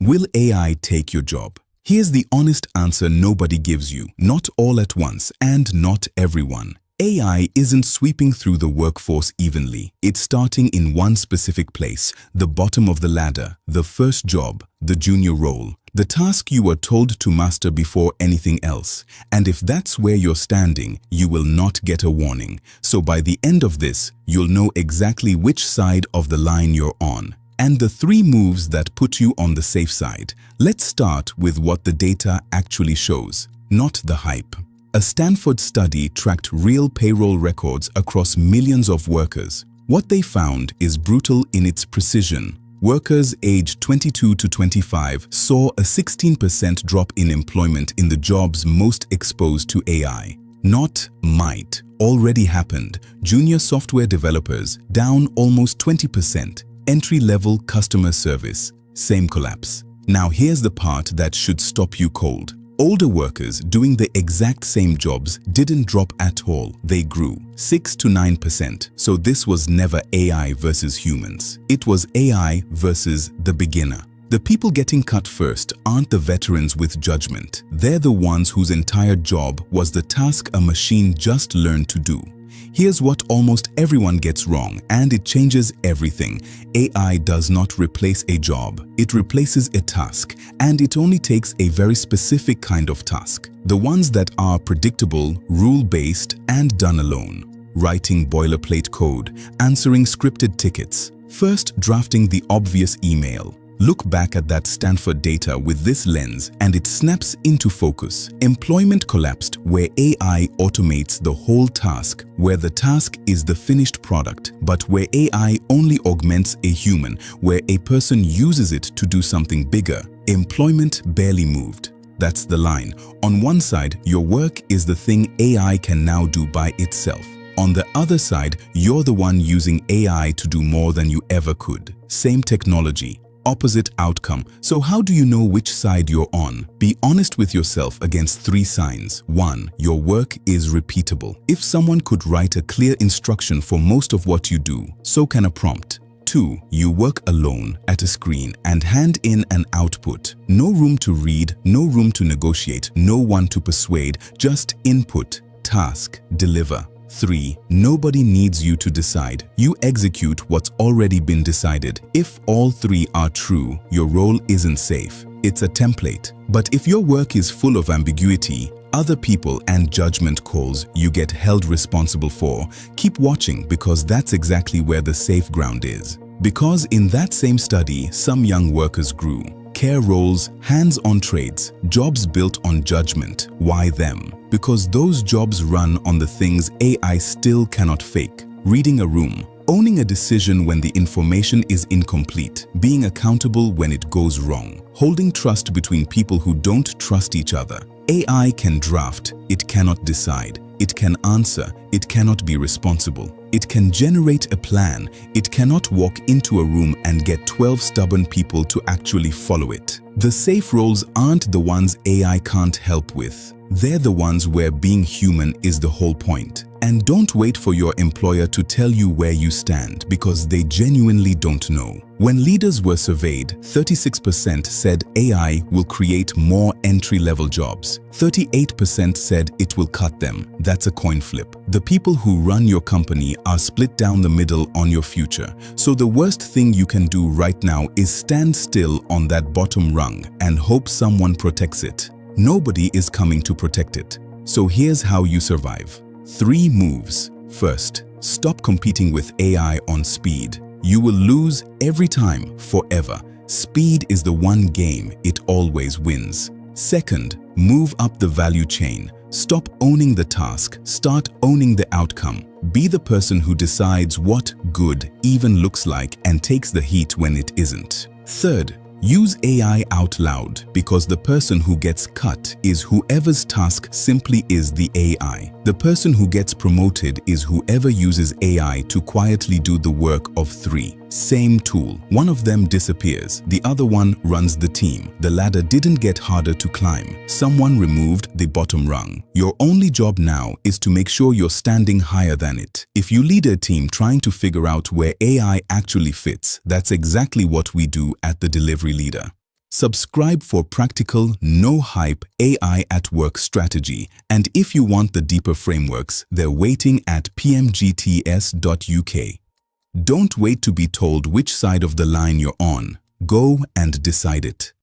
Will AI take your job? Here's the honest answer nobody gives you, not all at once and not everyone. AI isn't sweeping through the workforce evenly. It's starting in one specific place, the bottom of the ladder, the first job, the junior role, the task you were told to master before anything else. And if that's where you're standing, you will not get a warning. So by the end of this, you'll know exactly which side of the line you're on. And the 3 moves that put you on the safe side. Let's start with what the data actually shows, not the hype. A Stanford study tracked real payroll records across millions of workers. What they found is brutal in its precision. Workers aged 22 to 25 saw a 16% drop in employment in the jobs most exposed to AI. Not might, already happened. Junior software developers down almost 20%. Entry-level customer service, same collapse. Now here's the part that should stop you cold. Older workers doing the exact same jobs didn't drop at all. They grew 6 to 9%. So this was never AI versus humans. It was AI versus the beginner. The people getting cut first aren't the veterans with judgment. They're the ones whose entire job was the task a machine just learned to do. Here's what almost everyone gets wrong, and it changes everything. AI does not replace a job. It replaces a task, and it only takes a very specific kind of task. The ones that are predictable, rule-based, and done alone. Writing boilerplate code, answering scripted tickets, first drafting the obvious email. Look back at that Stanford data with this lens and it snaps into focus. Employment collapsed where AI automates the whole task, where the task is the finished product, but where AI only augments a human, where a person uses it to do something bigger. Employment barely moved. That's the line. On one side, your work is the thing AI can now do by itself. On the other side, you're the one using AI to do more than you ever could. Same technology. Opposite outcome. So how do you know which side you're on? Be honest with yourself against 3 signs. 1. Your work is repeatable. If someone could write a clear instruction for most of what you do, so can a prompt. 2. You work alone at a screen and hand in an output. No room to read, no room to negotiate, no one to persuade, just input, task, deliver. 3. Nobody needs you to decide. You execute what's already been decided. If all 3 are true, your role isn't safe. It's a template. But if your work is full of ambiguity, other people and judgment calls you get held responsible for, keep watching because that's exactly where the safe ground is. Because in that same study, some young workers grew. Care roles, hands-on trades, jobs built on judgment. Why them? Because those jobs run on the things AI still cannot fake. Reading a room, owning a decision when the information is incomplete, being accountable when it goes wrong, holding trust between people who don't trust each other. AI can draft, it cannot decide. It can answer, it cannot be responsible. It can generate a plan, it cannot walk into a room and get 12 stubborn people to actually follow it. The safe roles aren't the ones AI can't help with. They're the ones where being human is the whole point. And don't wait for your employer to tell you where you stand because they genuinely don't know. When leaders were surveyed, 36% said AI will create more entry-level jobs. 38% said it will cut them. That's a coin flip. The people who run your company are split down the middle on your future. So the worst thing you can do right now is stand still on that bottom rung and hope someone protects it. Nobody is coming to protect it. So here's how you survive. 3 moves. First, stop competing with AI on speed. You will lose every time, forever. Speed is the one game it always wins. Second, move up the value chain. Stop owning the task, start owning the outcome. Be the person who decides what good even looks like and takes the heat when it isn't. Third, use AI out loud because the person who gets cut is whoever's task simply is the AI. The person who gets promoted is whoever uses AI to quietly do the work of 3. Same tool. One of them disappears. The other one runs the team. The ladder didn't get harder to climb. Someone removed the bottom rung. Your only job now is to make sure you're standing higher than it. If you lead a team trying to figure out where AI actually fits, that's exactly what we do at The Delivery Leader. Subscribe for practical, no-hype AI at work strategy. And if you want the deeper frameworks, they're waiting at pmgts.uk. Don't wait to be told which side of the line you're on. Go and decide it.